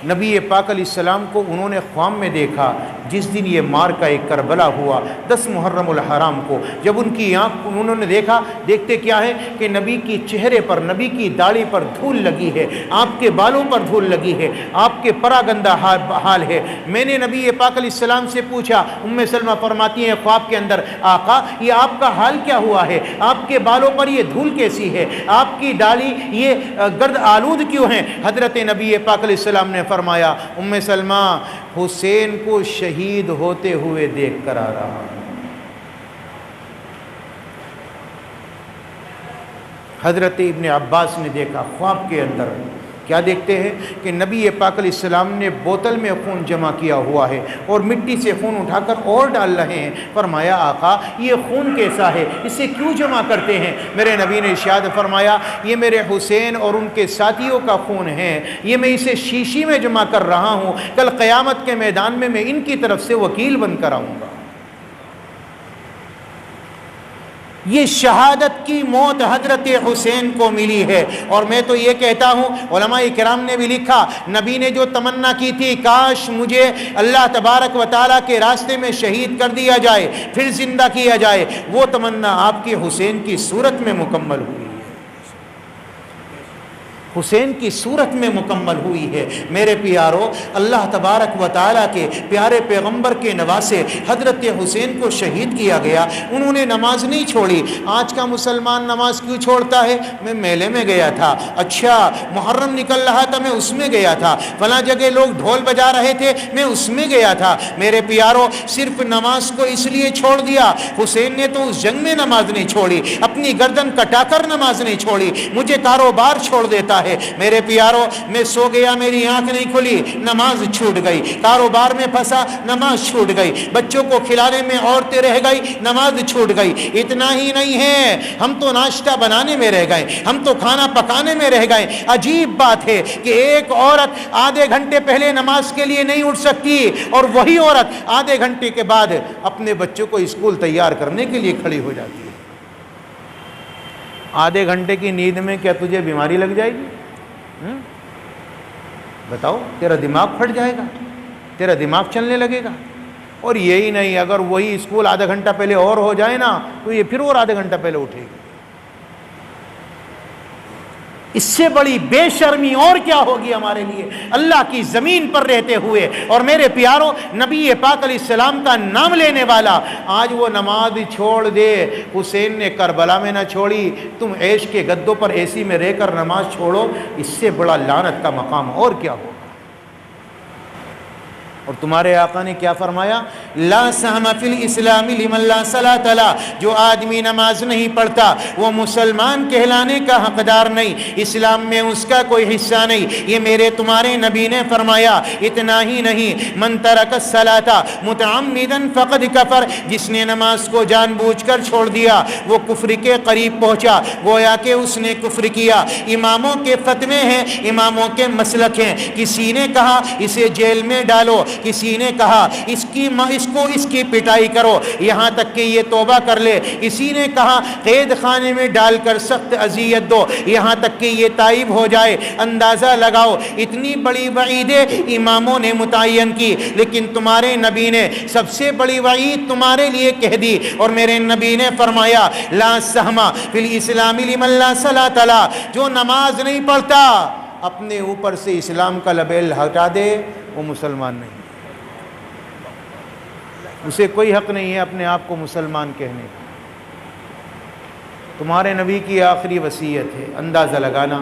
نبی پاک علیہ السلام کو انہوں نے خواب میں دیکھا جس دن یہ مار کا ایک کربلا ہوا 10 محرم الحرام کو. جب ان کی آنکھ انہوں نے دیکھا، دیکھتے کیا ہے کہ نبی کی چہرے پر، نبی کی داڑھی پر دھول لگی ہے، آپ کے بالوں پر دھول لگی ہے، آپ کے پراگندہ حال ہے. میں نے نبی پاک علیہ السلام سے پوچھا، ام سلمہ فرماتی ہیں خواب کے اندر، آقا یہ آپ کا حال کیا ہوا ہے؟ آپ کے بالوں پر یہ دھول کیسی ہے؟ آپ کی داڑھی یہ گرد آلود کیوں ہیں؟ حضرت نبی پاک علیہ السلام نے فرمایا، ام سلمہ حسین کو شہید ہوتے ہوئے دیکھ کر آ رہا ہوں. حضرت ابن عباس نے دیکھا خواب کے اندر، کیا دیکھتے ہیں کہ نبی پاک علیہ السلام نے بوتل میں خون جمع کیا ہوا ہے اور مٹی سے خون اٹھا کر اور ڈال رہے ہیں. فرمایا آقا یہ خون کیسا ہے، اسے کیوں جمع کرتے ہیں؟ میرے نبی نے ارشاد فرمایا یہ میرے حسین اور ان کے ساتھیوں کا خون ہے، یہ میں اسے شیشی میں جمع کر رہا ہوں، کل قیامت کے میدان میں ان کی طرف سے وکیل بن کر آؤں گا. یہ شہادت کی موت حضرت حسین کو ملی ہے. اور میں تو یہ کہتا ہوں، علماء کرام نے بھی لکھا، نبی نے جو تمنا کی تھی کاش مجھے اللہ تبارک و تعالیٰ کے راستے میں شہید کر دیا جائے پھر زندہ کیا جائے، وہ تمنا آپ کے حسین کی صورت میں مکمل ہوئی ہے، حسین کی صورت میں مکمل ہوئی ہے. میرے پیارو، اللہ تبارک و تعالیٰ کے پیارے پیغمبر کے نواسے حضرت حسین کو شہید کیا گیا. انہوں نے نماز نہیں چھوڑی. آج کا مسلمان نماز کیوں چھوڑتا ہے؟ میں میلے میں گیا تھا، اچھا محرم نکل رہا تھا، میں اس میں گیا تھا، فلاں جگہ لوگ ڈھول بجا رہے تھے، میں اس میں گیا تھا. میرے پیارو، صرف نماز کو اس لیے چھوڑ دیا. حسین نے تو اس جنگ میں نماز نہیں چھوڑی، اپنی گردن کٹا کر نماز نہیں چھوڑی. مجھے کاروبار چھوڑ دیتا ہے. میرے پیارو، میں سو گیا، میری آنکھ نہیں کھلی، نماز چھوٹ گئی. کاروبار میں پھنسا، نماز چھوٹ گئی. بچوں کو کھلانے میں عورتیں رہ گئی، نماز چھوٹ گئی. اتنا ہی نہیں ہے، ہم تو ناشتہ بنانے میں رہ گئے، ہم تو کھانا پکانے میں رہ گئے. عجیب بات ہے کہ ایک عورت آدھے گھنٹے پہلے نماز کے لیے نہیں اٹھ سکتی اور وہی عورت آدھے گھنٹے کے بعد اپنے بچوں کو اسکول تیار کرنے کے لیے کھڑی ہو جاتی ہے. آدھے گھنٹے کی نیند میں کیا تجھے بیماری لگ جائے گی؟ بتاؤ، تیرا دماغ پھٹ جائے گا، تیرا دماغ چلنے لگے گا. اور یہی نہیں، اگر وہی اسکول آدھا گھنٹہ پہلے اور ہو جائے نا تو یہ پھر اور آدھا گھنٹہ پہلے اٹھے گی. اس سے بڑی بے شرمی اور کیا ہوگی ہمارے لیے اللہ کی زمین پر رہتے ہوئے. اور میرے پیاروں، نبی پاک علیہ السلام کا نام لینے والا آج وہ نماز چھوڑ دے. حسین نے کربلا میں نہ چھوڑی، تم عیش کے گدوں پر اے سی میں رہ کر نماز چھوڑو، اس سے بڑا لعنت کا مقام اور کیا ہو. اور تمہارے آقا نے کیا فرمایا؟ لا سہم فی الاسلام لمن لا صلاۃ لہ. جو آدمی نماز نہیں پڑھتا وہ مسلمان کہلانے کا حقدار نہیں، اسلام میں اس کا کوئی حصہ نہیں. یہ میرے تمہارے نبی نے فرمایا. اتنا ہی نہیں، من ترک الصلاۃ متعمدا فقد کفر. جس نے نماز کو جان بوجھ کر چھوڑ دیا وہ کفر کے قریب پہنچا، گویا کہ اس نے کفر کیا. اماموں کے فتوے ہیں، اماموں کے مسلک ہیں. کسی نے کہا اسے جیل میں ڈالو، کسی نے کہا اس کی پٹائی کرو یہاں تک کہ یہ توبہ کر لے، کسی نے کہا قید خانے میں ڈال کر سخت اذیت دو یہاں تک کہ یہ تائب ہو جائے. اندازہ لگاؤ، اتنی بڑی وعیدیں اماموں نے متعین کی، لیکن تمہارے نبی نے سب سے بڑی وعید تمہارے لیے کہہ دی. اور میرے نبی نے فرمایا لا سہم فی الاسلام لمن لا صلاۃ لہ. جو نماز نہیں پڑھتا اپنے اوپر سے اسلام کا لبیل ہٹا دے، وہ مسلمان نہیں، اسے کوئی حق نہیں ہے اپنے آپ کو مسلمان کہنے کا. تمہارے نبی کی آخری وصیت ہے. اندازہ لگانا،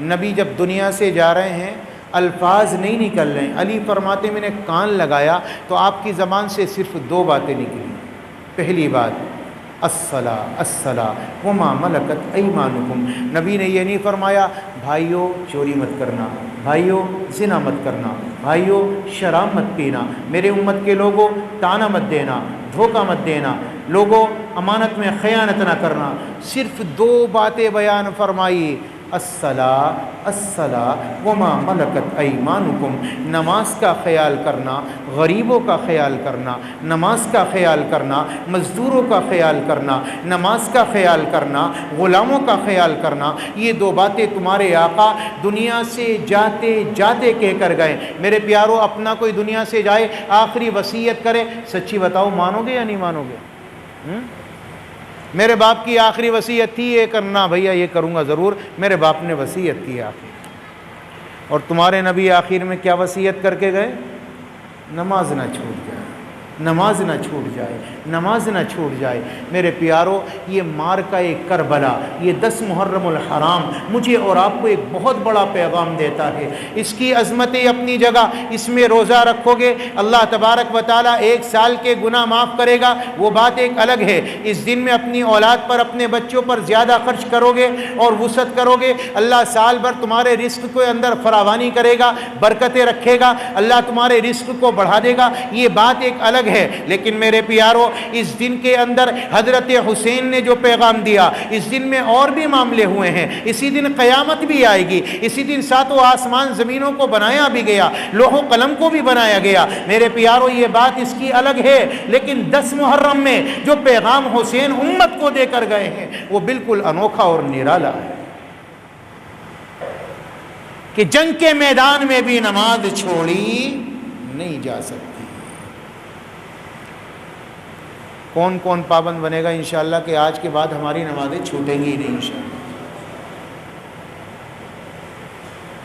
نبی جب دنیا سے جا رہے ہیں الفاظ نہیں نکل رہے ہیں. علی فرماتے میں نے کان لگایا تو آپ کی زبان سے صرف 2 باتیں نکلی. پہلی بات الصلاۃ الصلاۃ وما ملکت ایمانکم. نبی نے یہ نہیں فرمایا بھائیو چوری مت کرنا، بھائیو زنا مت کرنا، بھائیو شراب مت پینا، میرے امت کے لوگوں تانا مت دینا، دھوکہ مت دینا، لوگوں امانت میں خیانت نہ کرنا. صرف 2 باتیں بیان فرمائی. الصلاۃ وما ملکت ایمانکم، نماز کا خیال کرنا، غریبوں کا خیال کرنا، نماز کا خیال کرنا، مزدوروں کا خیال کرنا، نماز کا خیال کرنا، غلاموں کا خیال کرنا، یہ دو باتیں تمہارے آقا دنیا سے جاتے جاتے کہہ کر گئے۔ میرے پیارو، اپنا کوئی دنیا سے جائے آخری وصیت کرے، سچی بتاؤ مانو گے یا نہیں مانو گے؟ میرے باپ کی آخری وصیت تھی یہ کرنا، بھیا یہ کروں گا ضرور، میرے باپ نے وصیت کی آخر، اور تمہارے نبی آخر میں کیا وصیت کر کے گئے؟ نماز نہ چھوٹ جائے، نماز نہ چھوٹ جائے، نماز نہ چھوٹ جائے۔ میرے پیارو، یہ مارکہ کربلا، یہ 10 محرم الحرام مجھے اور آپ کو ایک بہت بڑا پیغام دیتا ہے۔ اس کی عظمتیں اپنی جگہ، اس میں روزہ رکھو گے اللہ تبارک و تعالیٰ 1 سال کے گناہ معاف کرے گا، وہ بات ایک الگ ہے۔ اس دن میں اپنی اولاد پر، اپنے بچوں پر زیادہ خرچ کرو گے اور وسعت کرو گے، اللہ سال بھر تمہارے رزق کے اندر فراوانی کرے گا، برکتیں رکھے گا، اللہ تمہارے رزق کو بڑھا دے گا، یہ بات ایک الگ ہے۔ لیکن میرے پیارو، اس دن کے اندر حضرت حسین نے جو پیغام دیا، اس دن میں اور بھی معاملے ہوئے ہیں۔ اسی دن قیامت بھی آئے گی، اسی دن 7 آسمان زمینوں کو بنایا بھی گیا، لوح و قلم کو بھی بنایا گیا۔ میرے پیارو، یہ بات اس کی الگ ہے، لیکن 10 محرم میں جو پیغام حسین امت کو دے کر گئے ہیں وہ بالکل انوکھا اور نرالا ہے، کہ جنگ کے میدان میں بھی نماز چھوڑی نہیں جا سکتی۔ کون کون پابند بنے گا انشاءاللہ کہ آج کے بعد ہماری نمازیں چھوٹیں گی نہیں انشاءاللہ؟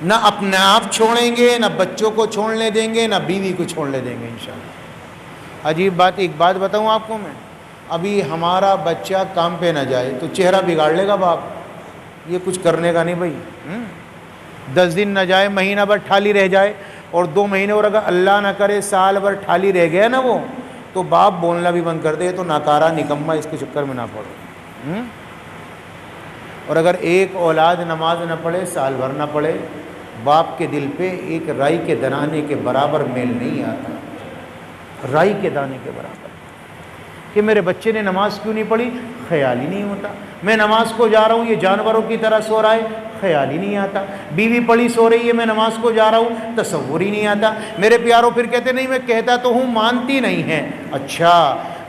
نہ اپنے آپ چھوڑیں گے، نہ بچوں کو چھوڑنے دیں گے، نہ بیوی کو چھوڑنے دیں گے انشاءاللہ۔ عجیب بات، ایک بات بتاؤں آپ کو میں، ابھی ہمارا بچہ کام پہ نہ جائے تو چہرہ بگاڑ لے گا باپ، یہ کچھ کرنے کا نہیں بھائی۔ 10 دن نہ جائے، مہینہ بھر ٹھالی رہ جائے، اور 2 مہینے اور اگر اللہ نہ کرے سال بھر ٹھالی رہ گیا نا وہ، تو باپ بولنا بھی بند کر دے، تو ناکارہ نکمہ اس کے چکر میں نہ پڑو۔ اور اگر ایک اولاد نماز نہ پڑھے، سال بھر نہ پڑھے، باپ کے دل پہ ایک رائی کے دانے کے برابر میل نہیں آتا، رائی کے دانے کے برابر، کہ میرے بچے نے نماز کیوں نہیں پڑھی، خیال ہی نہیں ہوتا۔ میں نماز کو جا رہا ہوں، یہ جانوروں کی طرح سو رہا ہے، خیال ہی نہیں آتا۔ بیوی پڑھی سو رہی ہے، میں نماز کو جا رہا ہوں، تصور ہی نہیں آتا۔ میرے پیاروں، پھر کہتے نہیں میں کہتا تو ہوں، مانتی نہیں ہے۔ اچھا،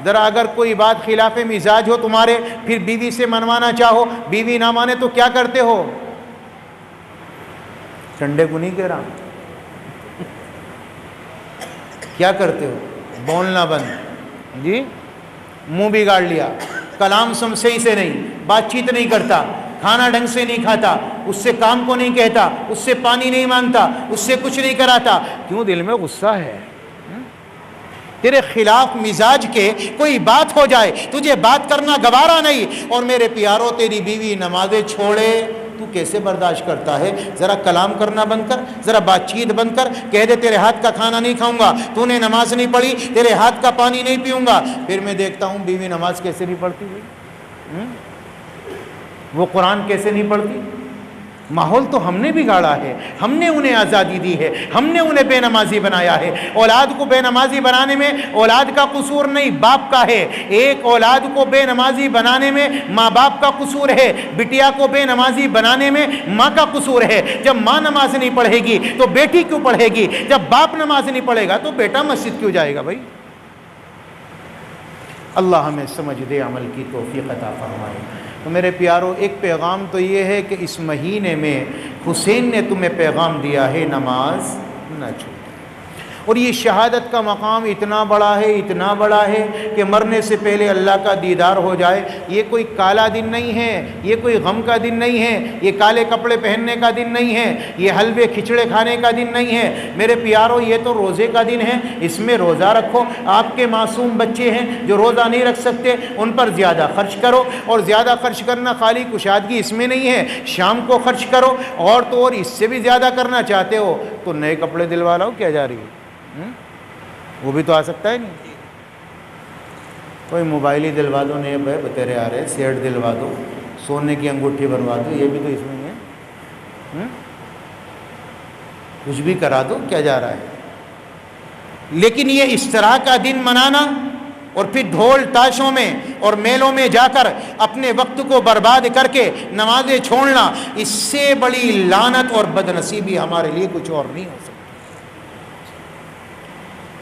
ذرا اگر کوئی بات خلاف مزاج ہو تمہارے، پھر بیوی سے منوانا چاہو، بیوی نہ مانے تو کیا کرتے ہو؟ چنڈے کو نہیں کہہ رہا، کیا کرتے ہو؟ بولنا بند، جی، منہ بگاڑ لیا، کلام صحیح سے نہیں، بات چیت نہیں کرتا، کھانا ڈھنگ سے نہیں کھاتا، اس سے کام کو نہیں کہتا، اس سے پانی نہیں مانگتا، اس سے کچھ نہیں کراتا، کیوں؟ دل میں غصہ ہے، تیرے خلاف مزاج کے کوئی بات ہو جائے، تجھے بات کرنا گوارا نہیں، اور میرے پیاروں تیری بیوی نمازیں چھوڑے، تو کیسے برداشت کرتا ہے؟ ذرا کلام کرنا بند کر، ذرا بات چیت بند کر، کہہ دے تیرے ہاتھ کا کھانا نہیں کھاؤں گا، تو نے نماز نہیں پڑھی، تیرے ہاتھ کا پانی نہیں پیوں گا۔ پھر میں دیکھتا ہوں بیوی نماز کیسے نہیں پڑھتی ہوئی، وہ قرآن کیسے نہیں پڑھتی۔ ماحول تو ہم نے بگاڑا ہے، ہم نے انہیں آزادی دی ہے، ہم نے انہیں بے نمازی بنایا ہے۔ اولاد کو بے نمازی بنانے میں اولاد کا قصور نہیں، باپ کا ہے۔ ایک اولاد کو بے نمازی بنانے میں ماں باپ کا قصور ہے، بٹیا کو بے نمازی بنانے میں ماں کا قصور ہے۔ جب ماں نماز نہیں پڑھے گی تو بیٹی کیوں پڑھے گی؟ جب باپ نماز نہیں پڑھے گا تو بیٹا مسجد کیوں جائے گا؟ بھائی اللہ ہمیں سمجھ دے، عمل کی توفیق عطا فرمائے۔ تو میرے پیاروں، ایک پیغام تو یہ ہے کہ اس مہینے میں حسین نے تمہیں پیغام دیا ہے، نماز نہ چھوڑو۔ اور یہ شہادت کا مقام اتنا بڑا ہے، اتنا بڑا ہے کہ مرنے سے پہلے اللہ کا دیدار ہو جائے۔ یہ کوئی کالا دن نہیں ہے، یہ کوئی غم کا دن نہیں ہے، یہ کالے کپڑے پہننے کا دن نہیں ہے، یہ حلوے کھچڑے کھانے کا دن نہیں ہے۔ میرے پیاروں، یہ تو روزے کا دن ہے، اس میں روزہ رکھو۔ آپ کے معصوم بچے ہیں جو روزہ نہیں رکھ سکتے، ان پر زیادہ خرچ کرو، اور زیادہ خرچ کرنا خالی کشادگی اس میں نہیں ہے، شام کو خرچ کرو، اور تو اور اس سے بھی زیادہ کرنا چاہتے ہو تو نئے کپڑے دلوا لاؤ، کیا جا رہی ہے، وہ بھی تو آ سکتا ہے نہیں۔ کوئی موبائل ہی دلوا دو، نئے بتیرے آ رہے، سیٹ دلوا دو، سونے کی انگوٹھی بنوا دو، یہ بھی تو اس میں ہے، کچھ بھی کرا دو، کیا جا رہا ہے۔ لیکن یہ اشتراک کا دن منانا اور پھر ڈھول تاشوں میں اور میلوں میں جا کر اپنے وقت کو برباد کر کے نمازیں چھوڑنا، اس سے بڑی لعنت اور بدنصیبی ہمارے لیے کچھ اور نہیں ہو سکتی۔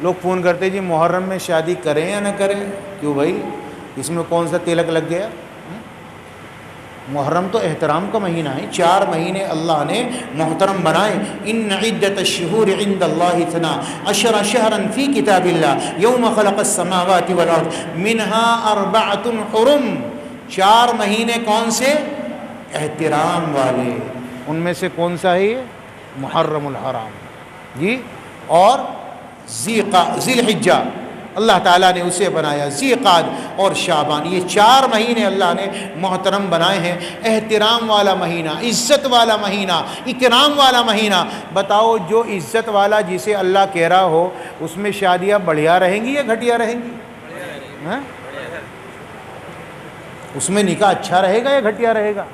لوگ فون کرتے جی محرم میں شادی کریں یا نہ کریں؟ کیوں بھائی، اس میں کون سا تلک لگ گیا؟ محرم تو احترام کا مہینہ ہے، 4 مہینے اللہ نے محترم بنائے۔ ان عدت الشہور عند اللہ 12 شہرا فی کتاب اللہ یوم خلق السماوات والارض منها 4 حرم۔ 4 مہینے کون سے؟ احترام والے، ان میں سے کون سا ہے یہ؟ محرم الحرام جی، اور ذی الحجہ اللہ تعالیٰ نے اسے بنایا، ذی قعد اور شعبان، یہ 4 مہینے اللہ نے محترم بنائے ہیں۔ احترام والا مہینہ، عزت والا مہینہ، اکرام والا مہینہ۔ بتاؤ جو عزت والا جسے اللہ کہہ رہا ہو اس میں شادیاں بڑھیا رہیں گی یا گھٹیا رہیں گی؟ ہاں؟ اس میں نکاح اچھا رہے گا یا گھٹیا رہے گا؟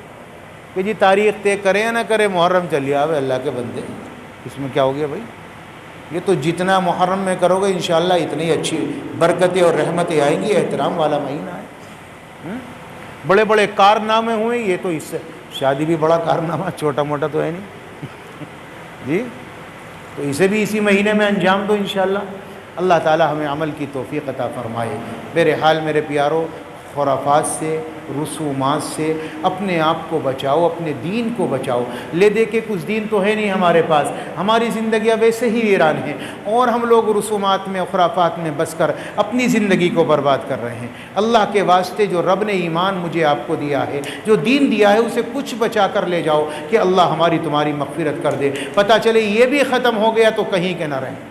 کہ جی تاریخ طے کرے یا نہ کرے، محرم چلیا آوے، اللہ کے بندے اس میں کیا ہو گیا بھائی؟ یہ تو جتنا محرم میں کرو گے انشاءاللہ اتنی اچھی برکتیں اور رحمتیں آئیں گی۔ احترام والا مہینہ ہے، بڑے بڑے کارنامے ہوئے، یہ تو اس سے شادی بھی بڑا کارنامہ، چھوٹا موٹا تو ہے نہیں جی، تو اسے بھی اسی مہینے میں انجام دو انشاءاللہ۔ اللہ تعالی ہمیں عمل کی توفیق عطا فرمائے۔ بہرحال میرے پیارو، خرافات سے، رسومات سے اپنے آپ کو بچاؤ، اپنے دین کو بچاؤ۔ لے دے کے کچھ دین تو ہے نہیں ہمارے پاس، ہماری زندگیاں ویسے ہی ویران ہیں، اور ہم لوگ رسومات میں، خرافات میں بس کر اپنی زندگی کو برباد کر رہے ہیں۔ اللہ کے واسطے جو رب نے ایمان مجھے آپ کو دیا ہے، جو دین دیا ہے، اسے کچھ بچا کر لے جاؤ کہ اللہ ہماری تمہاری مغفرت کر دے۔ پتہ چلے یہ بھی ختم ہو گیا تو کہیں کے نہ رہیں۔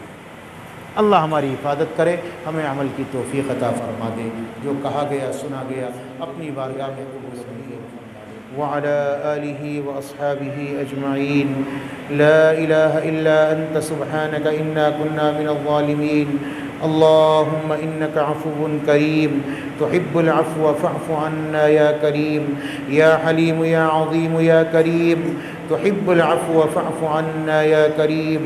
اللہ ہماری حفاظت کرے، ہمیں عمل کی توفیق عطا فرما دے۔ جو کہا گیا سنا گیا اپنی بارگاہ میں قبول فرمائے۔ وعلى آلہ واصحابہ اجمعین۔ لا الہ الا انت سبحانک انا كنا من الظالمین۔ اللهم إنك عفو كريم تحب العفو فاعف عنا يا كريم، يا حليم يا عظيم يا كريم تحب العفو فاعف عنا يا كريم،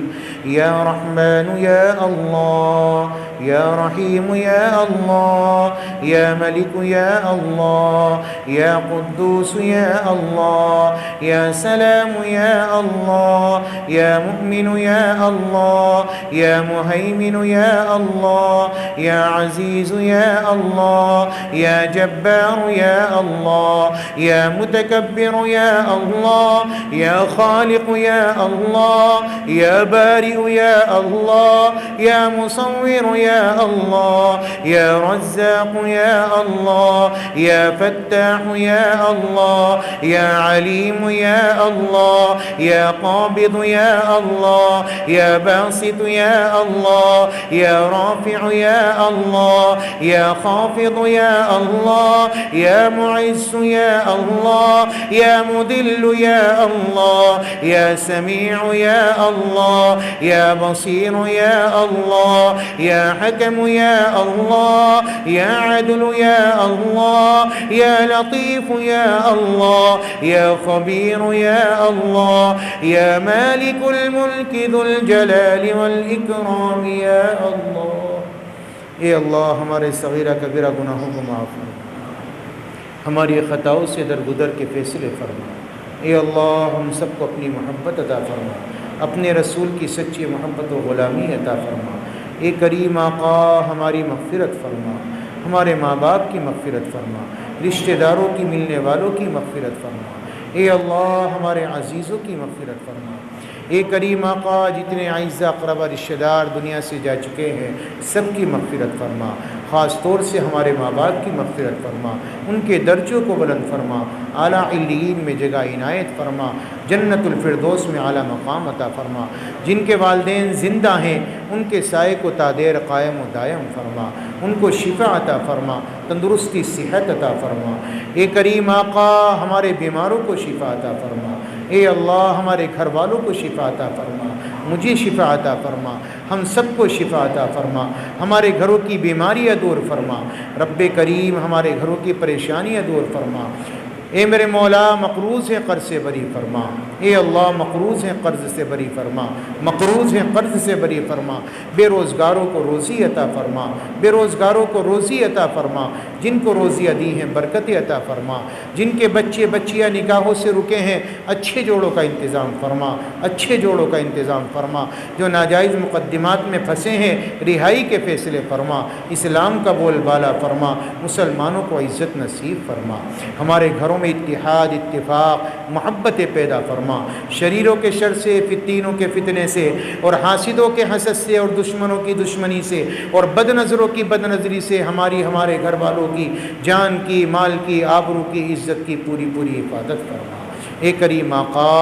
يا رحمن يا الله، يا رحيم يا الله، يا ملك يا الله، يا قدوس يا الله، يا سلام يا الله، يا مؤمن يا الله، يا مهيمن يا الله، يا عزيز يا الله، يا جبار يا الله، يا متكبر يا الله، يا خالق يا الله، يا بارئ يا الله، يا مصور يا الله، يا رزاق يا الله، يا فتاح يا الله، يا عليم يا الله، يا قابض يا الله، يا باسط يا الله، يا رافع يا الله، يا خافض يا الله، يا معز يا الله، يا مذل يا الله، يا سميع يا الله، يا بصير يا الله، يا حكم يا الله، يا عدل يا الله، يا لطيف يا الله، يا خبير يا الله، يا مالك الملك ذو الجلال والإكرام يا الله۔ اے اللہ ہمارے صغیرہ کبیرہ گناہوں کو معاف فرما، ہماری خطاؤں سے درگزر کے فیصلے فرما۔ اے اللہ ہم سب کو اپنی محبت عطا فرما، اپنے رسول کی سچی محبت و غلامی عطا فرما۔ اے کریم آقا ہماری مغفرت فرما، ہمارے ماں باپ کی مغفرت فرما، رشتہ داروں کی، ملنے والوں کی مغفرت فرما۔ اے اللہ ہمارے عزیزوں کی مغفرت فرما۔ اے کریم آقا جتنے اعزاء اقربا رشتہ دار دنیا سے جا چکے ہیں سب کی مغفرت فرما، خاص طور سے ہمارے ماں باپ کی مغفرت فرما، ان کے درجوں کو بلند فرما، اعلیٰ علیین میں جگہ عنایت فرما، جنت الفردوس میں اعلیٰ مقام عطا فرما۔ جن کے والدین زندہ ہیں ان کے سائے کو تادیر قائم و دائم فرما، ان کو شفا عطا فرما، تندرستی صحت عطا فرما۔ اے کریم آقا ہمارے بیماروں کو شفا عطا فرما۔ اے اللہ ہمارے گھر والوں کو شفا عطا فرما، مجھے شفا عطا فرما، ہم سب کو شفا عطا فرما، ہمارے گھروں کی بیماریاں دور فرما۔ رب کریم ہمارے گھروں کی پریشانیاں دور فرما۔ اے میرے مولا مقروض ہیں قرض سے بری فرما، اے اللہ مقروض ہیں قرض سے بری فرما، مقروض ہیں قرض سے بری فرما، بے روزگاروں کو روزی عطا فرما، بے روزگاروں کو روزی عطا فرما، جن کو روزیاں دی ہیں برکت عطا فرما، جن کے بچے بچیاں نکاحوں سے رکے ہیں اچھے جوڑوں کا انتظام فرما، اچھے جوڑوں کا انتظام فرما، جو ناجائز مقدمات میں پھنسے ہیں رہائی کے فیصلے فرما، اسلام کا بول بالا فرما، مسلمانوں کو عزت نصیب فرما، ہمارے گھروں میں اتحاد اتفاق محبت پیدا فرما، شریروں کے شر سے فتینوں کے فتنے سے اور حاسدوں کے حسد سے اور دشمنوں کی دشمنی سے اور بد نظروں کی بد نظری سے ہمارے گھر والوں کی جان کی مال کی آبرو کی عزت کی پوری پوری حفاظت فرما۔ اے کریم آقا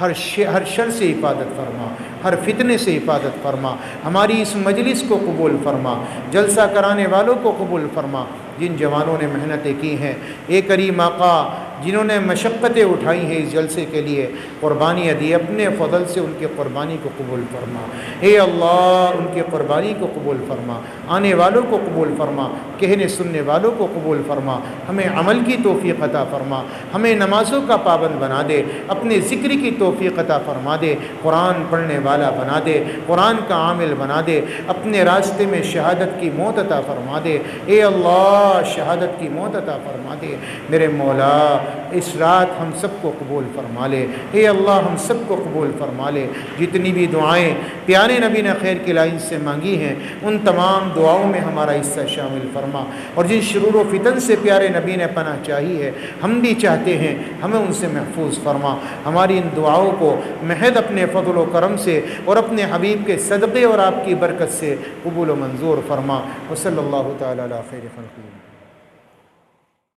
ہر شر سے حفاظت فرما، ہر فتنے سے حفاظت فرما، ہماری اس مجلس کو قبول فرما، جلسہ کرانے والوں کو قبول فرما، جن جوانوں نے محنتیں کی ہیں اے کریم آقا، جنہوں نے مشقتیں اٹھائی ہیں اس جلسے کے لیے، قربانیاں دی، اپنے فضل سے ان کی قربانی کو قبول فرما، اے اللہ ان کی قربانی کو قبول فرما، آنے والوں کو قبول فرما، کہنے سننے والوں کو قبول فرما، ہمیں عمل کی توفیق عطا فرما، ہمیں نمازوں کا پابند بنا دے، اپنے ذکر کی توفیق عطا فرما دے، قرآن پڑھنے والا بنا دے، قرآن کا عامل بنا دے، اپنے راستے میں شہادت کی موت عطا فرما دے، اے اللہ شہادت کی موت عطا فرما دے، میرے مولا اس رات ہم سب کو قبول فرما لے، اے اللہ ہم سب کو قبول فرما لے، جتنی بھی دعائیں پیارے نبی نے خیر کی لائن سے مانگی ہیں ان تمام دعاؤں میں ہمارا حصہ شامل فرما، اور جن شرور و فتن سے پیارے نبی نے پناہ چاہی ہے ہم بھی چاہتے ہیں ہمیں ان سے محفوظ فرما، ہماری ان دعاؤں کو محض اپنے فضل و کرم سے اور اپنے حبیب کے صدقے اور آپ کی برکت سے قبول و منظور فرما، وصلی اللہ تعالی علی خیر خلقہ۔